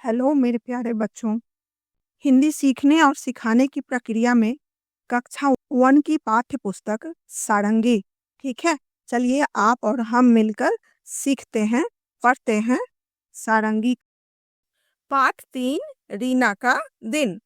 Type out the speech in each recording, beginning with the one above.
Hello मेरे प्यारे बच्चों। हिंदी सीखने और सिखाने की प्रक्रिया में कक्षा 1 की पाठ्य पुस्तक सारंगी। ठीक है, चलिए आप और हम मिलकर सीखते हैं, पढ़ते हैं सारंगी। पाठ 3, रीना का दिन।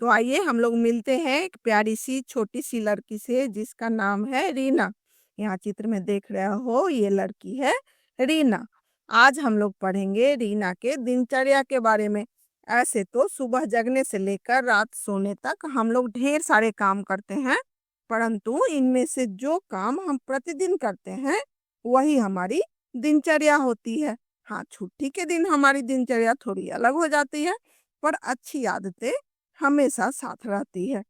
तो आइए हम लोग मिलते हैं एक प्यारी सी छोटी सी लड़की से जिसका नाम है रीना। यहाँ चित्र में देख रहे हो, ये लड़की है रीना। आज हम लोग पढ़ेंगे रीना के दिनचर्या के बारे में। ऐसे तो सुबह जगने से लेकर रात सोने तक हम लोग ढेर सारे काम करते हैं, परंतु इनमें से जो काम हम प्रतिदिन करते हैं वही हमारी दिनचर्या होती है। हाँ, छुट्टी के दिन हमारी दिनचर्या थोड़ी अलग हो जाती है, पर अच्छी आदतें हमेशा साथ रहती है।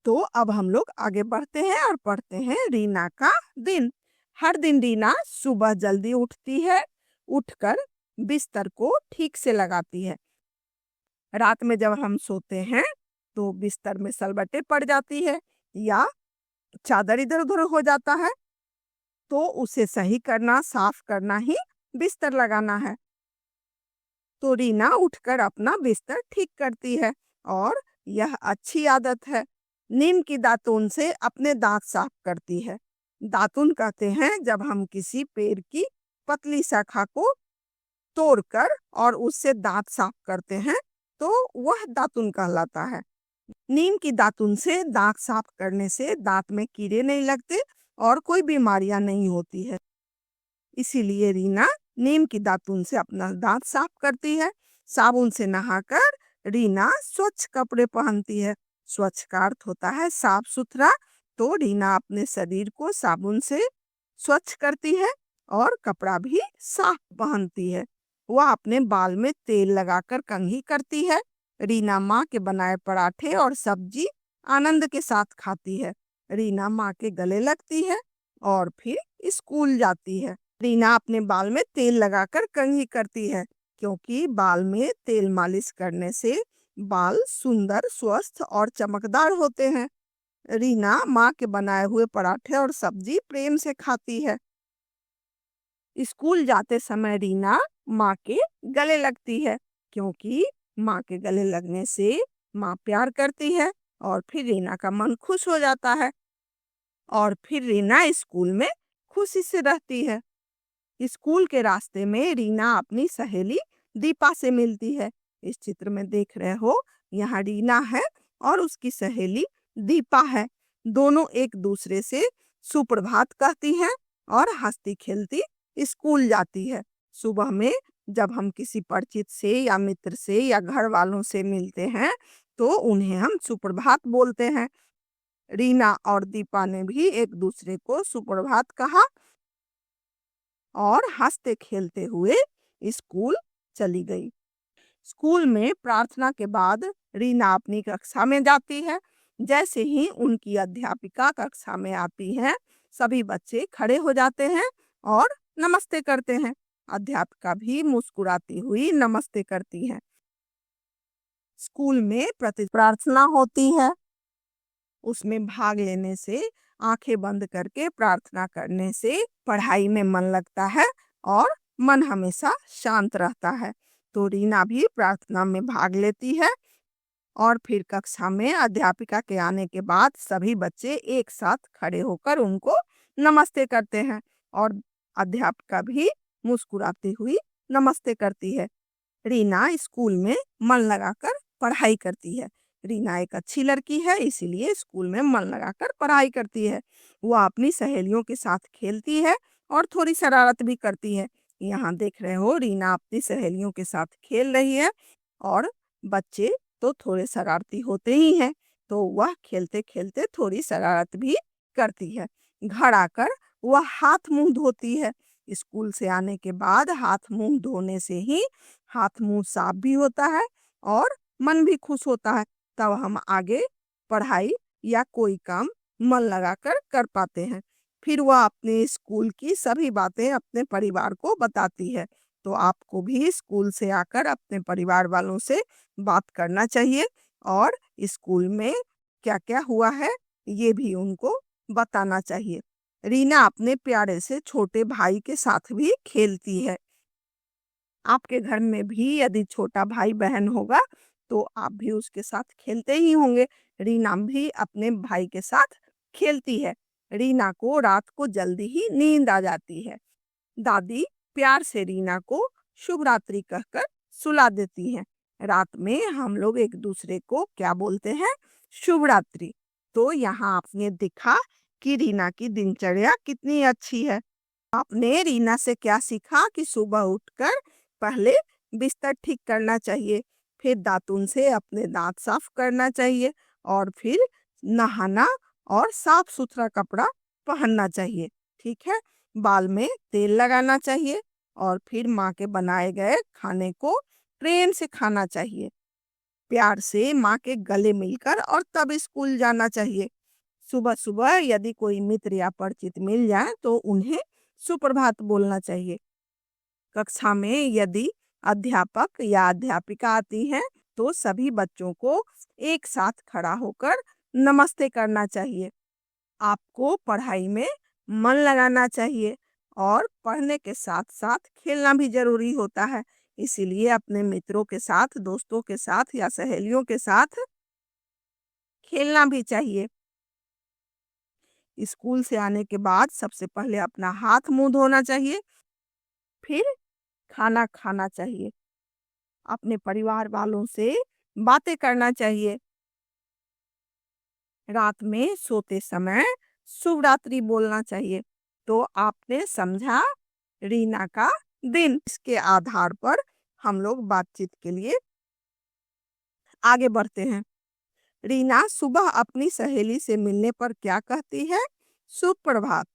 तो अब हम लोग आगे बढ़ते हैं और पढ़ते हैं रीना का दिन। हर दिन रीना सुबह जल्दी उठती है, उठकर बिस्तर को ठीक से लगाती है। रात में जब हम सोते हैं तो बिस्तर में सलबटे पड़ जाती है या चादर इधर उधर हो जाता है, तो उसे सही करना, साफ करना ही बिस्तर लगाना है। तो रीना उठकर अपना बिस्तर ठीक करती है और यह अच्छी आदत है। नीम की दातून से अपने दांत साफ करती है। दातून कहते हैं जब हम किसी पेड़ की पतली शाखा को तोड़कर और उससे दांत साफ करते हैं तो वह दातून कहलाता है। नीम की दातून से दांत साफ करने से दांत में कीड़े नहीं लगते और कोई बीमारियां नहीं होती है। इसीलिए रीना नीम की दातून से अपना दांत साफ करती है। साबुन से नहाकर रीना स्वच्छ कपड़े पहनती है। स्वच्छ का अर्थ होता है साफ सुथरा। तो रीना अपने शरीर को साबुन से स्वच्छ करती है और कपड़ा भी साफ पहनती है। वह अपने बाल में तेल लगाकर कंघी करती है। रीना माँ के बनाए पराठे और सब्जी आनंद के साथ खाती है। रीना माँ के गले लगती है और फिर स्कूल जाती है। रीना अपने बाल में तेल लगाकर कंघी करती है क्योंकि बाल में तेल मालिश करने से बाल सुंदर, स्वस्थ और चमकदार होते हैं। रीना माँ के बनाए हुए पराठे और सब्जी प्रेम से खाती है। स्कूल जाते समय रीना माँ के गले लगती है क्योंकि माँ के गले लगने से माँ प्यार करती है और फिर रीना का मन खुश हो जाता है और फिर रीना स्कूल में खुशी से रहती है। स्कूल के रास्ते में रीना अपनी सहेली दीपा से मिलती है। इस चित्र में देख रहे हो, यहाँ रीना है और उसकी सहेली दीपा है। दोनों एक दूसरे से सुप्रभात कहती हैं और हंसती खेलती स्कूल जाती है। सुबह में जब हम किसी परिचित से या मित्र से या घर वालों से मिलते हैं तो उन्हें हम सुप्रभात बोलते हैं। रीना और दीपा ने भी एक दूसरे को सुप्रभात कहा और हंसते खेलते हुए स्कूल चली गई। स्कूल में प्रार्थना के बाद रीना अपनी कक्षा में जाती है। जैसे ही उनकी अध्यापिका कक्षा में आती है, सभी बच्चे खड़े हो जाते हैं और नमस्ते करते हैं। अध्यापिका भी मुस्कुराती हुई नमस्ते करती है। स्कूल में प्रार्थना होती है। उसमें भाग लेने से, आंखें बंद करके प्रार्थना करने से पढ़ाई में मन लगता है और मन हमेशा शांत रहता है। तो रीना भी प्रार्थना में भाग लेती है और फिर कक्षा में अध्यापिका के आने के बाद सभी बच्चे एक साथ खड़े होकर उनको नमस्ते करते हैं और अध्यापिका भी मुस्कुराती हुई नमस्ते करती है। रीना स्कूल में मन लगाकर पढ़ाई करती है। रीना एक अच्छी लड़की है, इसीलिए स्कूल में मन लगाकर पढ़ाई करती है। वह अपनी सहेलियों के साथ खेलती है और थोड़ी शरारत भी करती है। यहाँ देख रहे हो, रीना अपनी सहेलियों के साथ खेल रही है और बच्चे तो थोड़े शरारती होते ही हैं, तो वह खेलते खेलते थोड़ी शरारत भी करती है। घर आकर वह हाथ मुंह धोती है। स्कूल से आने के बाद हाथ मुंह धोने से ही हाथ मुंह साफ भी होता है और मन भी खुश होता है। तब हम आगे पढ़ाई या कोई काम मन लगाकर कर पाते हैं। फिर वह अपने स्कूल की सभी बातें अपने परिवार को बताती है। तो आपको भी स्कूल से आकर अपने परिवार वालों से बात करना चाहिए और स्कूल में क्या क्या हुआ है ये भी उनको बताना चाहिए। रीना अपने प्यारे से छोटे भाई के साथ भी खेलती है। आपके घर में भी यदि छोटा भाई बहन होगा तो आप भी उसके साथ खेलते ही होंगे। रीना भी अपने भाई के साथ खेलती है। रीना को रात को जल्दी ही नींद आ जाती है। दादी प्यार से रीना को शुभ रात्रि कहकर सुला देती हैं। रात में हम लोग एक दूसरे को क्या बोलते हैं? शुभ रात्रि। तो यहाँ आपने देखा कि रीना की दिनचर्या कितनी अच्छी है। आपने रीना से क्या सीखा कि सुबह उठकर पहले बिस्तर ठीक करना चाहिए, फिर दातुन से अपने दांत साफ करना चाहिए और फिर नहाना और साफ सुथरा कपड़ा पहनना चाहिए। ठीक है, बाल में तेल लगाना चाहिए और फिर माँ के बनाए गए खाने को प्रेम से खाना चाहिए। प्यार से माँ के गले मिलकर और तब स्कूल जाना चाहिए। सुबह सुबह यदि कोई मित्र या परिचित मिल जाए तो उन्हें सुप्रभात बोलना चाहिए। कक्षा में यदि अध्यापक या अध्यापिका आती हैं तो सभी बच्चों को एक साथ खड़ा होकर नमस्ते करना चाहिए। आपको पढ़ाई में मन लगाना चाहिए और पढ़ने के साथ साथ खेलना भी जरूरी होता है। इसीलिए अपने मित्रों के साथ, दोस्तों के साथ या सहेलियों के साथ खेलना भी चाहिए। स्कूल से आने के बाद सबसे पहले अपना हाथ मुंह धोना चाहिए, फिर खाना खाना चाहिए। अपने परिवार वालों से बातें करना चाहिए। रात में सोते समय शुभ रात्रि बोलना चाहिए। तो आपने समझा रीना का दिन। इसके आधार पर हम लोग बातचीत के लिए आगे बढ़ते हैं। रीना सुबह अपनी सहेली से मिलने पर क्या कहती है? सुप्रभात।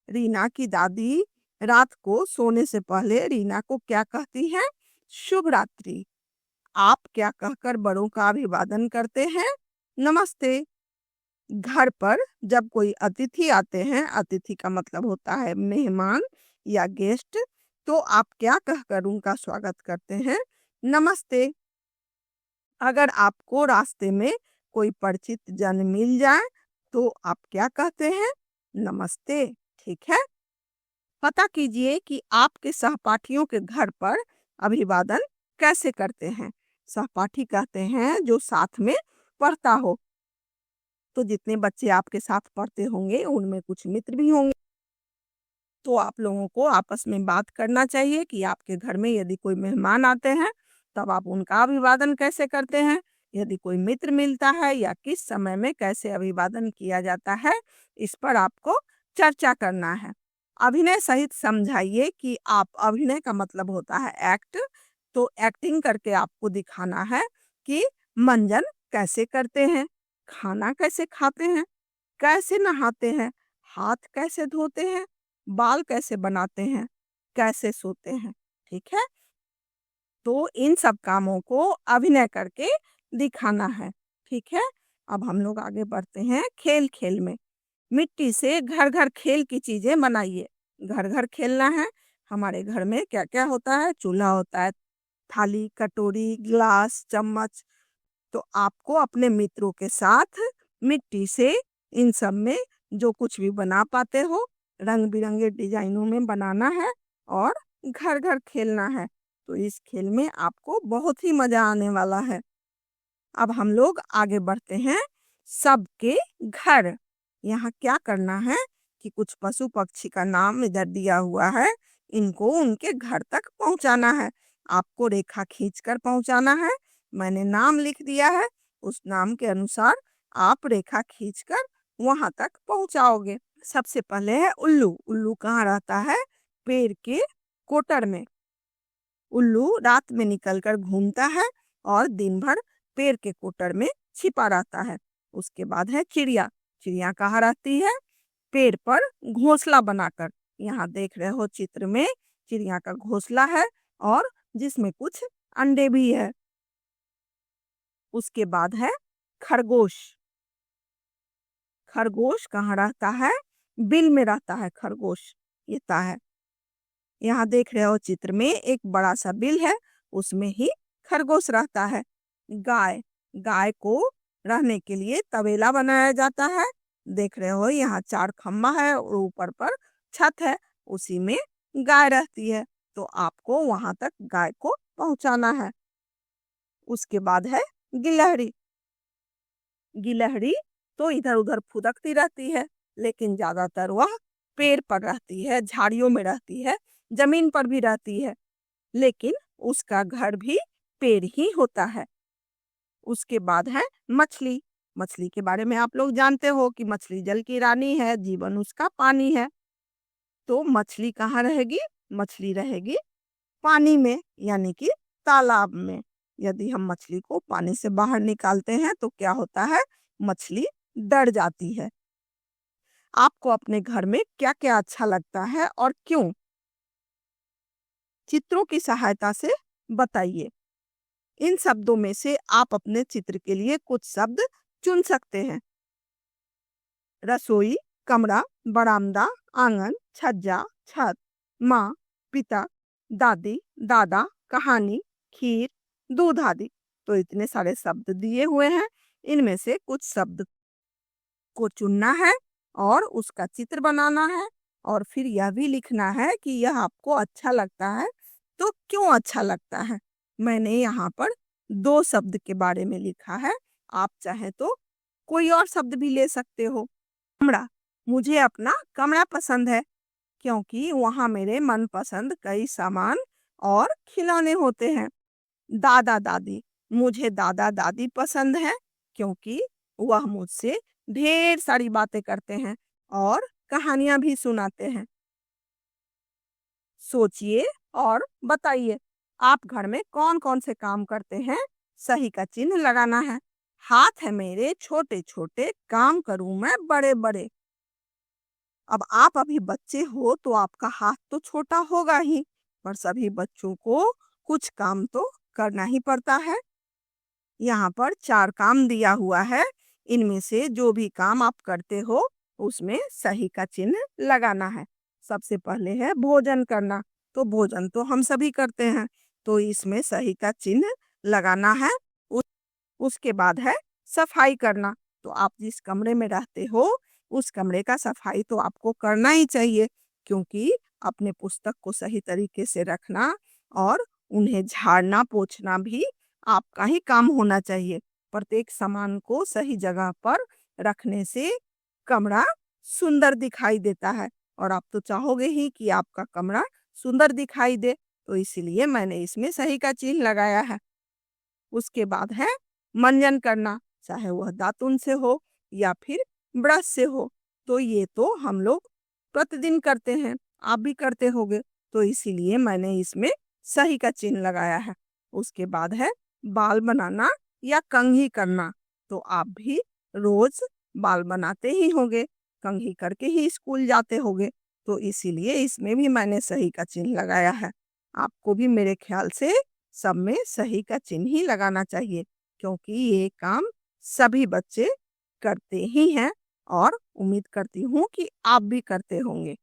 रीना की दादी रात को सोने से पहले रीना को क्या कहती है? शुभ रात्रि। आप क्या कहकर बड़ों का अभिवादन करते हैं? नमस्ते। घर पर जब कोई अतिथि आते हैं, अतिथि का मतलब होता है मेहमान या गेस्ट, तो आप क्या कहकर उनका स्वागत करते हैं? नमस्ते। अगर आपको रास्ते में कोई परिचित जन मिल जाए तो आप क्या कहते हैं? नमस्ते। ठीक है, पता कीजिए कि आपके सहपाठियों के घर पर अभिवादन कैसे करते हैं। सहपाठी कहते हैं जो साथ में पढ़ता हो। तो जितने बच्चे आपके साथ पढ़ते होंगे उनमें कुछ मित्र भी होंगे। तो आप लोगों को आपस में बात करना चाहिए कि आपके घर में यदि कोई मेहमान आते हैं तब आप उनका अभिवादन कैसे करते हैं। यदि कोई मित्र मिलता है या किस समय में कैसे अभिवादन किया जाता है, इस पर आपको चर्चा करना है। अभिनय सहित समझाइए कि आप, अभिनय का मतलब होता है एक्ट, तो एक्टिंग करके आपको दिखाना है कि मंजन कैसे करते हैं, खाना कैसे खाते हैं, कैसे नहाते हैं, हाथ कैसे धोते हैं, बाल कैसे बनाते हैं, कैसे सोते हैं। ठीक है, तो इन सब कामों को अभिनय करके दिखाना है। ठीक है, अब हम लोग आगे बढ़ते हैं खेल खेल में। मिट्टी से घर घर खेल की चीजें बनाइए। घर घर खेलना है। हमारे घर में क्या क्या होता है? चूल्हा होता है, थाली, कटोरी, गिलास, चम्मच। तो आपको अपने मित्रों के साथ मिट्टी से इन सब में जो कुछ भी बना पाते हो रंग बिरंगे डिजाइनों में बनाना है और घर घर खेलना है। तो इस खेल में आपको बहुत ही मजा आने वाला है। अब हम लोग आगे बढ़ते हैं सबके घर। यहाँ क्या करना है कि कुछ पशु पक्षी का नाम इधर दिया हुआ है, इनको उनके घर तक पहुंचाना है। आपको रेखा खींचकर पहुंचाना है। मैंने नाम लिख दिया है, उस नाम के अनुसार आप रेखा खींचकर वहां तक पहुंचाओगे। सबसे पहले है उल्लू। उल्लू कहाँ रहता है? पेड़ के कोटर में। उल्लू रात में निकलकर घूमता है और दिन भर पेड़ के कोटर में छिपा रहता है। उसके बाद है चिड़िया। चिड़िया कहाँ रहती है? पेड़ पर घोंसला बनाकर। यहाँ देख रहे हो चित्र में चिड़िया का घोंसला है और जिसमें कुछ अंडे भी है। उसके बाद है खरगोश। खरगोश कहाँ रहता है? बिल में रहता है खरगोश। ये है, यहाँ देख रहे हो चित्र में एक बड़ा सा बिल है, उसमें ही खरगोश रहता है। गाय। गाय को रहने के लिए तबेला बनाया जाता है। देख रहे हो यहाँ 4 खम्बा है और ऊपर पर छत है, उसी में गाय रहती है। तो आपको वहां तक गाय को पहुंचाना है। उसके बाद है गिलहरी। गिलहरी तो इधर उधर फुदकती रहती है, लेकिन ज्यादातर वह पेड़ पर रहती है, झाड़ियों में रहती है, जमीन पर भी रहती है, लेकिन उसका घर भी पेड़ ही होता है। उसके बाद है मछली। मछली के बारे में आप लोग जानते हो कि मछली जल की रानी है, जीवन उसका पानी है। तो मछली कहाँ रहेगी? मछली रहेगी पानी में, यानी कि तालाब में। यदि हम मछली को पानी से बाहर निकालते हैं तो क्या होता है? मछली डर जाती है। आपको अपने घर में क्या क्या अच्छा लगता है और क्यों? चित्रों की सहायता से बताइए। इन शब्दों में से आप अपने चित्र के लिए कुछ शब्द चुन सकते हैं। रसोई, कमरा, बरामदा, आंगन, छज्जा, छत, माँ, पिता, दादी, दादा, कहानी, खीर, दूध आदि। तो इतने सारे शब्द दिए हुए हैं, इनमें से कुछ शब्द को चुनना है और उसका चित्र बनाना है, और फिर यह भी लिखना है कि यह आपको अच्छा लगता है तो क्यों अच्छा लगता है। मैंने यहाँ पर 2 शब्द के बारे में लिखा है, आप चाहे तो कोई और शब्द भी ले सकते हो। कमरा, मुझे अपना कमरा पसंद है क्योंकि वहाँ मेरे मनपसंद कई सामान और खिलौने होते हैं। दादा दादी, मुझे दादा दादी पसंद है क्योंकि वह मुझसे ढेर सारी बातें करते हैं और कहानियां भी सुनाते हैं। सोचिए और बताइए, आप घर में कौन कौन से काम करते हैं? सही का चिन्ह लगाना है। हाथ है मेरे छोटे छोटे, काम करूं मैं बड़े बड़े। अब आप अभी बच्चे हो तो आपका हाथ तो छोटा होगा ही, पर सभी बच्चों को कुछ काम तो करना ही पड़ता है। यहाँ पर 4 काम दिया हुआ है, इनमें से जो भी काम आप करते हो उसमें सही का चिन्ह लगाना है। सबसे पहले है भोजन करना, तो भोजन तो हम सभी करते हैं, तो इसमें सही का चिन्ह लगाना है। उस, उसके बाद है सफाई करना, तो आप जिस कमरे में रहते हो उस कमरे का सफाई तो आपको करना ही चाहिए, क्योंकि अपने पुस्तक को सही तरीके से रखना और उन्हें झाड़ना पोंछना भी आपका ही काम होना चाहिए। प्रत्येक सामान को सही जगह पर रखने से कमरा सुंदर दिखाई देता है, और आप तो चाहोगे ही कि आपका कमरा सुंदर दिखाई दे, तो इसीलिए मैंने इसमें सही का चिन्ह लगाया है। उसके बाद है मंजन करना, चाहे वह दातुन से हो या फिर ब्रश से हो, तो ये तो हम लोग प्रतिदिन करते हैं, आप भी करते होगे, तो इसीलिए मैंने इसमें सही का चिन्ह लगाया है। उसके बाद है बाल बनाना या कंघी करना, तो आप भी रोज बाल बनाते ही होंगे, कंघी करके ही स्कूल जाते होंगे, तो इसीलिए इसमें भी मैंने सही का चिन्ह लगाया है। आपको भी मेरे ख्याल से सब में सही का चिन्ह ही लगाना चाहिए, क्योंकि ये काम सभी बच्चे करते ही हैं और उम्मीद करती हूँ कि आप भी करते होंगे।